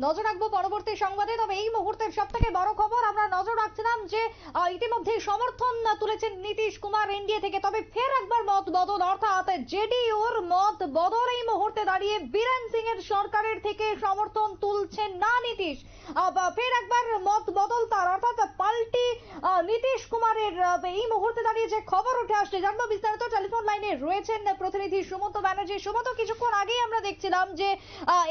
নজর রাখবো পরবর্তী সংবাদে। তবে এই মুহূর্তের সব থেকে বড় খবর আমরা নজর রাখছিলাম যে ইতিমধ্যে সমর্থন তুলেছেন নীতিশ কুমার এনডিএ থেকে। তবে ফের একবার মত বদল, অর্থাৎ জেডিইউর মত বদল। এই মুহূর্তে দাঁড়িয়ে বীরেন সিং এর সরকারের থেকে সমর্থন তুলছেন না নীতিশ। ফের একবার মত বদল তার, অর্থাৎ পাল্টি নীতিশ কুমারের। এই মুহূর্তে দাঁড়িয়ে যে খবর উঠে আসছে, জানবো বিস্তারিত। টেলিফোন লাইনে রয়েছেন প্রতিনিধি সুমন্ত ব্যানার্জি। সুমন্ত, কিছুক্ষণ আগেই আমরা দেখছিলাম যে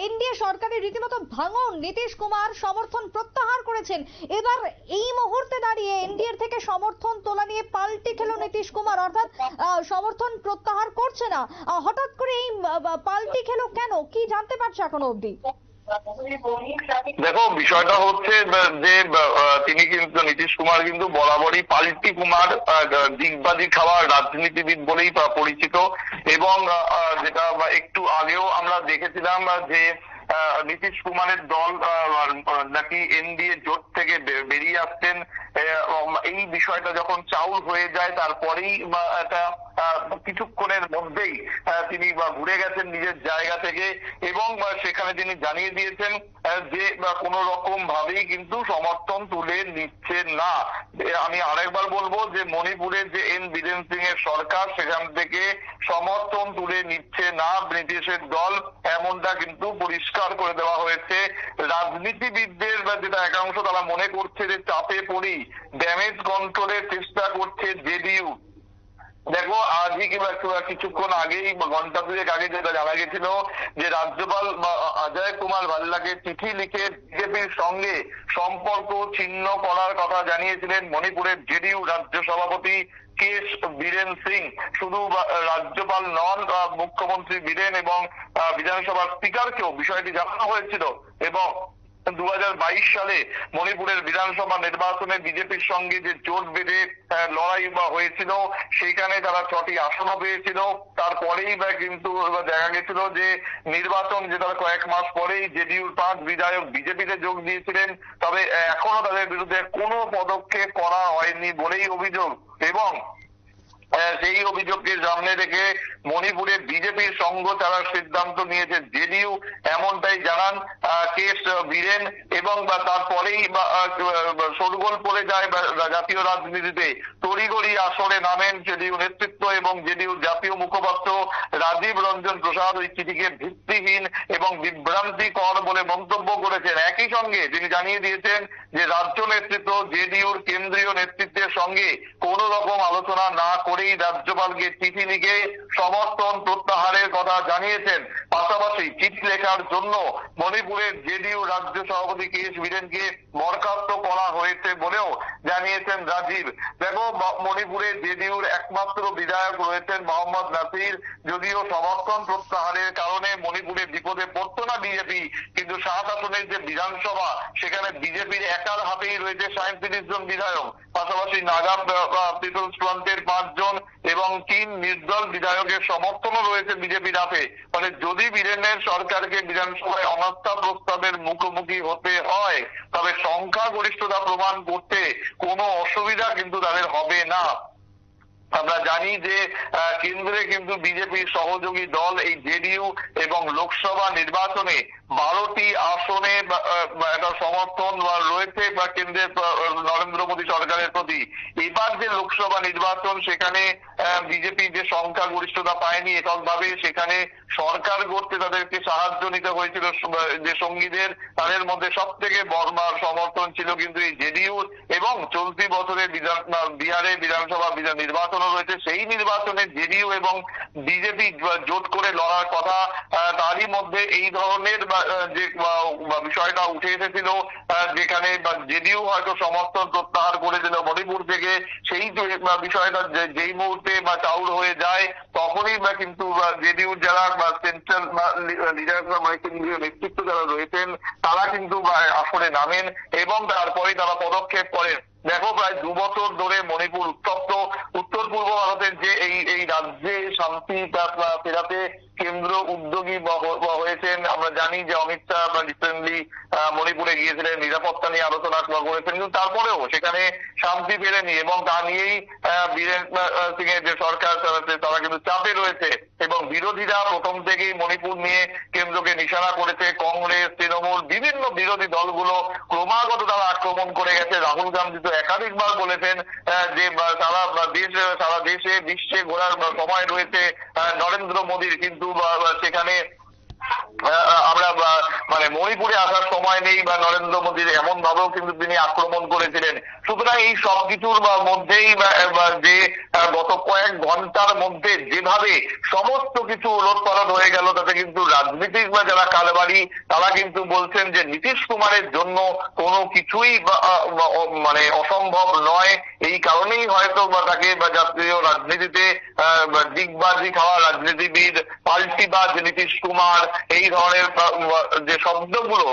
এনডিএ সরকারের রীতিমতো ভাঙন, নীতিশ কুমার সমর্থন প্রত্যাহার করেছেন। এবার এই মুহূর্তে দাঁড়িয়ে এনডিএর থেকে সমর্থন তোলা নিয়ে পাল্টি খেলো নীতিশ কুমার, অর্থাৎ সমর্থন প্রত্যাহার করছে না। হঠাৎ করে এই পাল্টি খেলো কেন, কি জানতে পারছো এখনো অবধি? দেখো, বিষয়টা হচ্ছে যে তিনি কিন্তু নীতিশ কুমার কিন্তু বরাবরই পাল্টি কুমার, দিগবাজি খাওয়ার রাজনীতিবিদ বলেই পরিচিত। এবং যেটা একটু আগেও আমরা দেখেছিলাম যে নীতিশ কুমারের দল নাকি এনডিএ জোট থেকে বেরিয়ে আসছেন। এই বিষয়টা যখন চাউর হয়ে যায় তারপরেই একটা কিছুক্ষণের মধ্যেই তিনি ঘুরে গেছেন নিজের জায়গা থেকে, এবং সেখানে তিনি জানিয়ে দিয়েছেন যে কোন রকম ভাবেই কিন্তু সমর্থন তুলে নিচ্ছে না। আমি আরেকবার বলবো যে মণিপুরের যে বীরেন সিং এর সরকার, সেখান থেকে সমর্থন তুলে নিচ্ছে না নীতিশের দল, এমনটা কিন্তু পরিষ্কার করে দেওয়া হয়েছে। রাজনীতিবিদদের যেটা একাংশ তারা মনে করছে যে চাপে পড়েই ড্যামেজ কন্ট্রোলের চেষ্টা করছে জেডিইউ। দেখো, আজই কিছুক্ষণ আগেই, ঘন্টা দুয়েক আগে যেটা জানা গেছিল যে রাজ্যপাল অজয় কুমার ভাল্লাকে চিঠি লিখে বিজেপির সঙ্গে সম্পর্ক ছিন্ন করার কথা জানিয়েছিলেন মণিপুরের জেডিইউ রাজ্য সভাপতি কেশ বীরেন সিং। শুধু রাজ্যপাল নন, মুখ্যমন্ত্রী বীরেন এবং বিধানসভার স্পিকারকেও বিষয়টি জানানো হয়েছিল। এবং 2022 সালে মণিপুরের বিধানসভা নির্বাচনে বিজেপির সঙ্গে যে জোট বেঁধে লড়াই হয়েছিল, সেখানে তারা 6টি আসনও পেয়েছিল। তারপরেই কিন্তু দেখা গেছিল যে নির্বাচন জেতার কয়েক মাস পরেই জেডিইউর 5 বিধায়ক বিজেপিতে যোগ দিয়েছিলেন। তবে এখনো তাদের বিরুদ্ধে কোনো পদক্ষেপ করা হয়নি বলেই অভিযোগ। এবং সেই অভিযোগকে সামনে রেখে মণিপুরে বিজেপির সঙ্গ চালার সিদ্ধান্ত নিয়েছে জেডিইউ, এমনটাই জানান কেশ বীরেন। এবং তারপরেই শোরগোল পড়ে যায় জাতীয় রাজনীতিতে। তড়িঘড়ি আসরে নামেন জেডিইউ নেতৃত্ব এবং জেডিইউ জাতীয় মুখপাত্র রাজীব রঞ্জন প্রসাদ ওই চিঠিকে ভিত্তিহীন এবং বিভ্রান্তিকর বলে মন্তব্য করেছেন। একই সঙ্গে তিনি জানিয়ে দিয়েছেন যে রাজ্য নেতৃত্ব জেডিইউর কেন্দ্রীয় নেতৃত্বের সঙ্গে কোনো রকম আলোচনা না করেই রাজ্যপালকে চিঠি লিখে সমর্থন প্রত্যাহারের কথা জানিয়েছেন। পাশাপাশি চিঠি লেখার জন্য মণিপুরের জেডিইউ রাজ্য সভাপতি কেশ বীরেনকে বরখাস্ত করা হয়েছে বলেও জানিয়েছেন রাজীব। দেখো, মণিপুরে জেডিইউর একমাত্র বিধায়ক রয়েছেন মোহাম্মদ নাসির। যদিও সমর্থন প্রত্যাহারের কারণে মণিপুরে বিপদে পড়তো না বিজেপি, কিন্তু 7 আসনের যে বিধানসভা, সেখানে বিজেপির একার হাতেই রয়েছে 37 জন বিধায়ক। পাশাপাশি নাগা পিপলস ফ্রন্টের 5 জন এবং 3 নির্দল বিধায়কের সমর্থনও রয়েছে বিজেপির হাতে। মানে যদি বীরেনের সরকারকে বিধানসভায় অনাস্থা প্রস্তাবের মুখোমুখি হতে হয়, তবে সংখ্যাগরিষ্ঠতা প্রমাণ করতে কোনো অসুবিধা কিন্তু তাদের হবে না। আমরা জানি যে কেন্দ্রে কিন্তু বিজেপির সহযোগী দল এই জেডিইউ এবং লোকসভা নির্বাচনে 12টি আসনে একটা সমর্থন রয়েছে বা কেন্দ্রের নরেন্দ্র মোদী সরকারের প্রতি। এবার যে লোকসভা নির্বাচন, সেখানে বিজেপি যে সংখ্যাগরিষ্ঠতা পায়নি এককভাবে, সেখানে সরকার গড়তে তাদেরকে সাহায্য নিতে হয়েছিল যে সঙ্গীদের, তাদের মধ্যে সব থেকে বড় সমর্থন ছিল কিন্তু এই জেডিইউ। এবং চলতি বছরে বিহারে বিধানসভা নির্বাচন রয়েছে, সেই নির্বাচনে জেডিইউ এবং বিজেপি জোট করে লড়ার কথা। তারই মধ্যে এই ধরনের যে বিষয়টা উঠে এসেছিল, যেখানে জেডিইউ হয়তো সমর্থন প্রত্যাহার করে দিল মণিপুর থেকে, সেই বিষয়টা যেই মুহূর্তে চাউর হয়ে যায়, তখনই কিন্তু জেডিইউ যারা সেন্ট্রাল লিডার কেন্দ্রীয় নেতৃত্ব যারা রয়েছেন, তারা কিন্তু আসরে নামেন এবং তারপরে তারা পদক্ষেপ করেন। দেখো, প্রায় 2 বছর ধরে মণিপুর উত্তপ্ত। উত্তর পূর্ব ভারতের যে এই রাজ্যে শান্তি ফেরাতে কেন্দ্র উদ্যোগী হয়েছেন। আমরা জানি যে অমিত শাহ রিসেন্টলি মণিপুরে গিয়েছিলেন, নিরাপত্তা নিয়ে আলোচনা করেছেন, কিন্তু তারপরেও সেখানে শান্তি ফেরেনি। এবং তা নিয়েই বীরেন সিং এর যে সরকার তারা কিন্তু চাপে রয়েছে। এবং বিরোধীরা প্রথম থেকেই মণিপুর নিয়ে কেন্দ্রকে নিশানা করেছে। কংগ্রেস, তৃণমূল, বিভিন্ন বিরোধী দলগুলো ক্রমাগত তারা আক্রমণ করে গেছে। রাহুল গান্ধী তো একাধিকবার বলেছেন যে সারা দেশে বিশ্বে ঘোরার সময় রয়েছে নরেন্দ্র মোদীর, কিন্তু সেখানে আমরা মানে মণিপুরে আসার সময় নেই বা নরেন্দ্র মোদীর, এমন ভাবেও কিন্তু তিনি আক্রমণ করেছিলেন। সুতরাং এই সবকিছুর মধ্যেই যে গত কয়েক ঘন্টার মধ্যে যেভাবে সমস্ত কিছু ওলটপালট হয়ে গেল, তাতে কিন্তু রাজনীতিক বা যারা কারবারি তারা কিন্তু বলছেন যে নীতিশ কুমারের জন্য কোনো কিছুই মানে অসম্ভব নয়। এই কারণেই হয়তো তাকে জাতীয় রাজনীতিতে দিগবাজি খাওয়া রাজনীতিবিদ, পাল্টিবাজ নীতিশ কুমার, এই ধরনের যে শব্দগুলো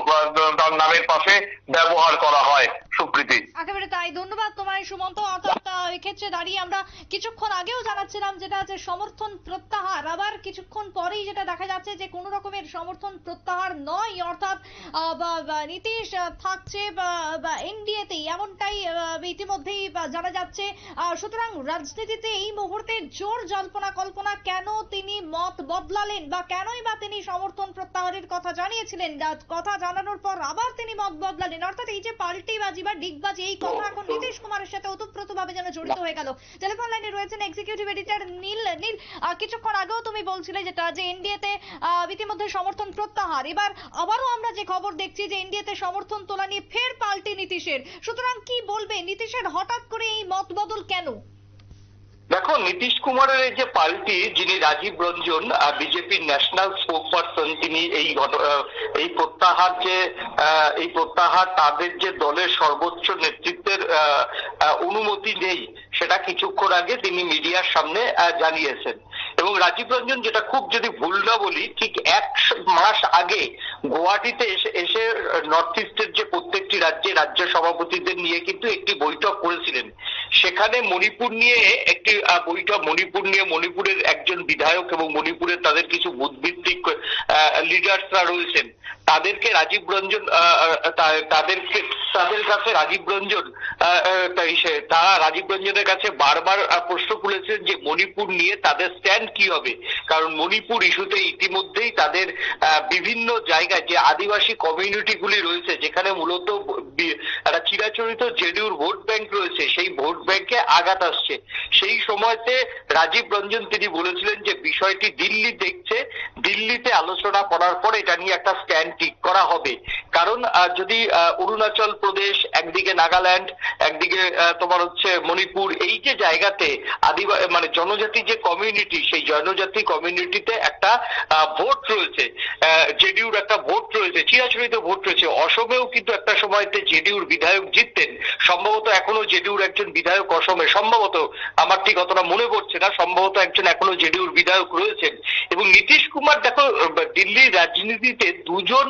তার নামের পাশে ব্যবহার করা হয়। সুপ্রীতি, একেবারে তাই। ধন্যবাদ তোমায় সুমন্ত। অর্থাৎ এক্ষেত্রে দাঁড়িয়ে আমরা কিছুক্ষণ আগেও জানাচ্ছিলাম যেটা আছে সমর্থন প্রত্যাহার, আবার কিছুক্ষণ পরেই যেটা দেখা যাচ্ছে যে কোনো রকমের সমর্থন প্রত্যাহার নয়, অর্থাৎ নীতিশ থাকছে এনডিএতেই, এমনটাই ইতিমধ্যেই জানা যাচ্ছে। সুতরাং রাজনীতিতে এই মুহূর্তে জোর জল্পনা কল্পনা, কেন তিনি মত বদলালেন বা কেনই বা তিনি সমর্থন প্রত্যাহারের কথা জানিয়েছিলেন, কথা জানানোর পর আবার তিনি মত বদলালেন, অর্থাৎ এই যে পাল্টিবাজি বা ডিগবাজি, এই কথা এখন নীতিশ কুমারের সাথে ওতপ্রোতভাবে যেন জড়িত হয়ে গেল। টেলিফোন লাইনে রয়েছেন এক্সিকিউটিভ এডিটর নীল। কিছুক্ষণ আগেও তুমি বলছিলে যেটা যে এনডিএতে ইতিমধ্যে সমর্থন প্রত্যাহার, এবার আবারও আমরা যে খবর দেখছি যে এনডিএতে সমর্থন তোলা নিয়ে ফের পাল্টি নীতিশের। সুতরাং কি বলবে, নীতিশের হঠাৎ করে এই মত বদল কেন? দেখো, নীতিশ কুমারের এই যে পাল্টি, যিনি রাজীব রঞ্জন বিজেপির ন্যাশনাল স্পোক পারসন, তিনি এই প্রত্যাহার তাদের যে দলের সর্বোচ্চ নেতৃত্বের অনুমতি নেই, সেটা কিছুক্ষণ আগে তিনি মিডিয়ার সামনে জানিয়েছেন। এবং রাজীব রঞ্জন, যেটা খুব যদি ভুল না বলি, ঠিক 1 মাস আগে গুয়াহাটিতে এসে নর্থ ইস্টের যে প্রত্যেকটি রাজ্য সভাপতিদের নিয়ে কিন্তু একটি বৈঠক করেছিলেন। সেখানে মণিপুর নিয়ে একটি বৈঠক, মণিপুরের একজন বিধায়ক এবং মণিপুরের তাদের কিছু বুথভিত্তিক লিডার্সরা রয়েছেন, তাদেরকে রাজীব রঞ্জন তাদের কাছে রাজীব রঞ্জনের কাছে বারবার প্রশ্ন তুলেছেন যে মণিপুর নিয়ে তাদের স্ট্যান্ড কি হবে। কারণ মণিপুর ইস্যুতে ইতিমধ্যেই তাদের বিভিন্ন জায়গায় যে আদিবাসী কমিউনিটিগুলি রয়েছে, যেখানে মূলত একটা চিরাচরিত জেডিইউর ভোট ব্যাংক রয়েছে, সেই ভোট ব্যাংকে আঘাত আসছে। সেই সময়তে রাজীব রঞ্জন তিনি বলেছিলেন যে বিষয়টি দিল্লি দেখছে, দিল্লিতে আলোচনা করার পর এটা নিয়ে একটা স্ট্যান্ড ঠিক করা হবে। কারণ যদি অরুণাচল প্রদেশ, একদিকে নাগাল্যান্ড, একদিকে তোমার হচ্ছে মণিপুর, এই যে জায়গাতে মানে জনজাতি যে কমিউনিটি, সেই জনজাতি কমিউনিটিতে একটা ভোট রয়েছে, জেডিইউর একটা ভোট রয়েছে, চিরাচরিত ভোট রয়েছে। অসমেও কিন্তু একটা সময়তে জেডিইউর বিধায়ক জিততেন, সম্ভবত এখনো জেডিইউর একজন বিধায়ক অসমে, সম্ভবত, আমার ঠিক অতটা মনে পড়ছে না, সম্ভবত একজন এখনো জেডিইউর বিধায়ক রয়েছেন। এবং নীতিশ কুমার, দেখো, দিল্লির রাজনীতিতে দুজন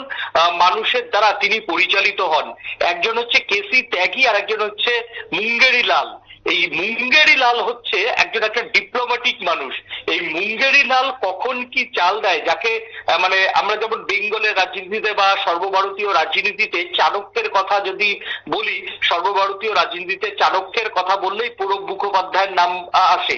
মানুষের দ্বারা তিনি পরিচালিত হন, একজন হচ্ছে কেসি ত্যাগী আর একজন হচ্ছে মুঙ্গেরি লাল। এই মুঙ্গেরি লাল হচ্ছে একটা ডিপ্লোম্যাটিক মানুষ। এই মুঙ্গেরি লাল কখন কি চাল দেয়, যাকে মানে আমরা যেমন বেঙ্গলের রাজনীতিতে বা সর্বভারতীয় রাজনীতিতে চাণক্যের কথা যদি বলি, সর্বভারতীয় রাজনীতিতে চাণক্যের কথা বললেই প্রণব মুখোপাধ্যায়ের নাম আসে।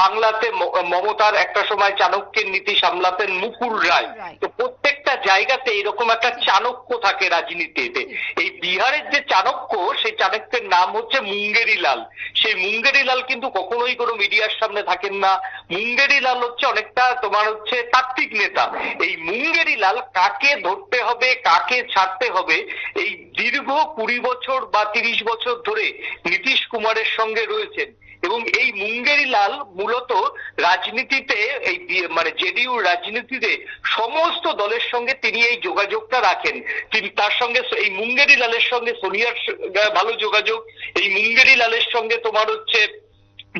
বাংলাতে মমতার একটা সময় চাণক্যের নীতি সামলাতেন মুকুল রায়। তো প্রত্যেকটা জায়গাতে এরকম একটা চাণক্য থাকে রাজনীতিতে। এই বিহারের যে চাণক্য, সেই চাণক্যের নাম হচ্ছে মুঙ্গেরি লাল। সেই মুঙ্গেরি লাল কিন্তু কখনোই কোনো মিডিয়ার সামনে থাকেন না। মুঙ্গেরি লাল হচ্ছে অনেকটা তোমার হচ্ছে তাত্ত্বিক নেতা। এই মুঙ্গেরি লাল কাকে ধরতে হবে, কাকে ছাড়তে হবে, এই দীর্ঘ 20 বছর বা 30 বছর ধরে নীতিশ কুমারের সঙ্গে রয়েছেন। এবং এই মুঙ্গেরি লাল মূলত রাজনীতিতে, এই মানে জেডিইউর রাজনীতিতে সমস্ত দলের সঙ্গে তিনি এই যোগাযোগটা রাখেন। তিনি তার সঙ্গে, এই মুঙ্গেরি লালের সঙ্গে সোনিয়ার ভালো যোগাযোগ, এই মুঙ্গেরি লালের সঙ্গে তোমার হচ্ছে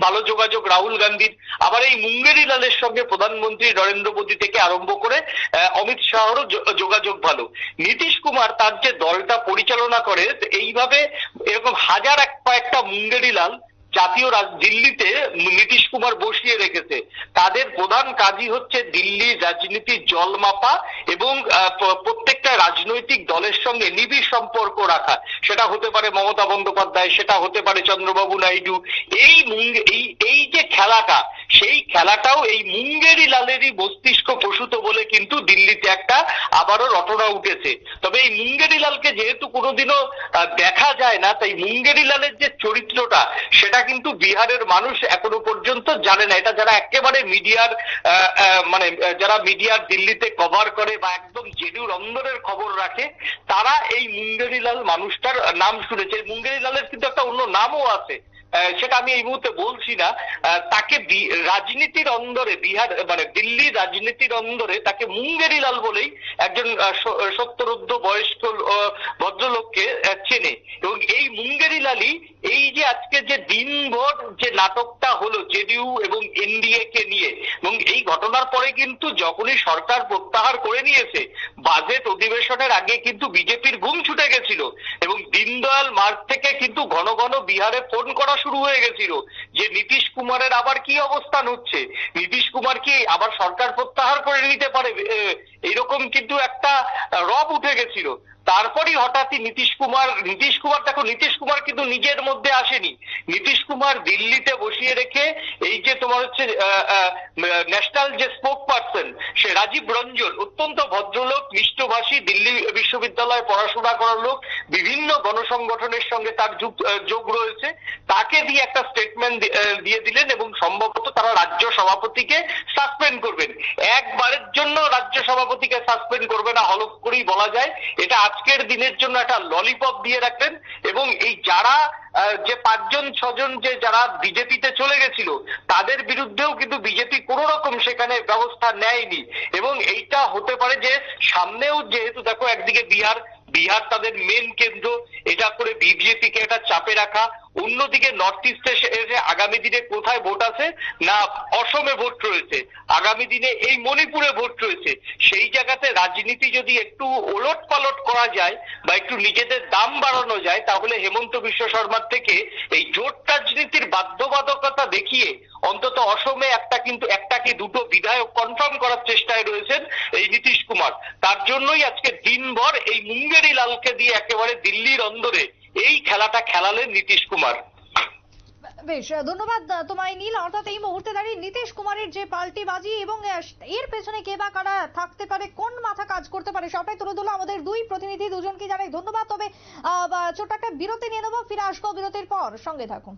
ভালো যোগাযোগ রাহুল গান্ধীর, আবার এই মুঙ্গেরি লালের সঙ্গে প্রধানমন্ত্রী নরেন্দ্র মোদী থেকে আরম্ভ করে অমিত শাহরও যোগাযোগ ভালো। নীতিশ কুমার তার যে দলটা পরিচালনা করে, এইভাবে এরকম হাজার কয়েকটা মুঙ্গেরি লাল দিল্লিতে নীতিশ কুমার বসিয়ে রেখেছে। তাদের প্রধান কাজই হচ্ছে দিল্লির রাজনীতির জল মাপা এবং প্রত্যেকটা রাজনৈতিক দলের সঙ্গে নিবিড় সম্পর্ক রাখা। সেটা হতে পারে মমতা বন্দ্যোপাধ্যায়, সেটা হতে পারে চন্দ্রবাবু নাইডু। এই যে খেলাটা, সেই খেলাটাও এই মুঙ্গেরি লালেরই মস্তিষ্ক প্রসূত বলে কিন্তু দিল্লিতে একটা আবারও রটনা উঠেছে। তবে এই মুঙ্গেরি লালকে যেহেতু কোনোদিনও দেখা যায় না, তাই মুঙ্গেরি লালের যে চরিত্রটা সেটা কিন্তু বিহারের মানুষ এখনো পর্যন্ত জানে না। এটা যারা একেবারে মিডিয়ার যারা মিডিয়ার দিল্লিতে কভার করে বা একদম জেডিউর অন্দরের খবর রাখে, তারা এই মুঙ্গেরি লাল মানুষটার নাম শুনেছে। মুঙ্গেরি লালের কিন্তু একটা অন্য নামও আছে, সেটা আমি এই মুহূর্তে বলছি না। তাকে রাজনীতির অন্দরে দিল্লির রাজনীতির অন্দরে তাকে মুঙ্গেরি লাল বলেই একজন 70 বয়স্ক ভদ্রলোককে চেনে। এবং এই মুঙ্গেরি লালই এই যে আজকে যে দিনভর যে নাটকটা হলো জেডিইউ এবং এনডিএ কে নিয়ে, এবং এই ঘটনার পরে কিন্তু যখনই সরকার প্রত্যাহার করে নিয়েছে, বাজেট অধিবেশনের আগে কিন্তু বিজেপির ঘুম ছুটে গেছিল এবং দীনদয়াল মার্গ থেকে কিন্তু ঘন ঘন বিহারে ফোন করা শুরু হয়ে গেছিল যে নীতিশ কুমারের আবার কি অবস্থান হচ্ছে, নীতিশ কুমার কি আবার সরকার প্রত্যাহার করে নিতে পারে, এইরকম কিন্তু একটা রব উঠে গেছিল। তারপরই হঠাৎই নীতিশ কুমার দেখো, নীতিশ কুমার কিন্তু নিজের মধ্যে আসেনি। নীতিশ কুমার দিল্লিতে বসিয়ে রেখে এই যে তোমার হচ্ছে ন্যাশনাল যে স্পোক পার্সন, সে রাজীব রঞ্জন, অত্যন্ত ভদ্রলোক, মিষ্টভাষী, দিল্লি বিশ্ববিদ্যালয়ে পড়াশোনা করার লোক, বিভিন্ন গণসংগঠনের সঙ্গে তার যোগ রয়েছে, তাকে দিয়ে একটা স্টেটমেন্ট দিয়ে দিলেন এবং সম্ভবত তারা রাজ্য সভাপতিকে সাসপেন্ড করবেন। একবারের জন্য রাজ্য সভাপতিকে সাসপেন্ড করবে না, হলফ করেই বলা যায়। এটা আজকের দিনের জন্য একটা ললিপপ দিয়ে রাখলেন এবং এই যারা যে 5-6 যে যারা বিজেপিতে চলে গেছিল, তাদের বিরুদ্ধেও কিন্তু বিজেপি কোন রকম সেখানে ব্যবস্থা নেয়নি। এবং এইটা হতে পারে যে সামনেও, যেহেতু দেখো একদিকে বিহার তাদের মেন কেন্দ্র, এটা করে বিজেপিকে এটা চাপে রাখা, অন্যদিকে নর্থ ইস্টে আগামী দিনে কোথায় ভোট আছে না, অসমে ভোট রয়েছে, আগামী দিনে এই মণিপুরে ভোট রয়েছে। সেই জায়গাতে রাজনীতি যদি একটু ওলট পালট করা যায় বা একটু নিজেদের দাম বাড়ানো যায়, তাহলে হেমন্ত বিশ্ব শর্মার থেকে এই জোট রাজনীতির বাধ্যবাধকতা দেখিয়ে অন্তত অসমে একটা কি দুটো বিধায়ক কনফার্ম করার চেষ্টায় রয়েছেন এই নীতিশ কুমার। তার জন্যই আজকে দিনভর এই মুঙ্গেরি লালকে দিয়ে একেবারে দিল্লির অন্দরে এই খেলাটা খেলালেন নীতিশ কুমার। বেশ, ধন্যবাদ তোমায় নীল। অর্থাৎ এই মুহূর্তে দাঁড়িয়ে নীতিশ কুমারের যে পাল্টিবাজি এবং এর পেছনে কে বা কারা থাকতে পারে, কোন মাথা কাজ করতে পারে, সবটাই তুলে ধরলো আমাদের দুই প্রতিনিধি। দুজনকে জানাই ধন্যবাদ। তবে ছোট্ট একটা বিরতি নিয়ে নেবো, ফিরে আসবো বিরতির পর, সঙ্গে থাকুন।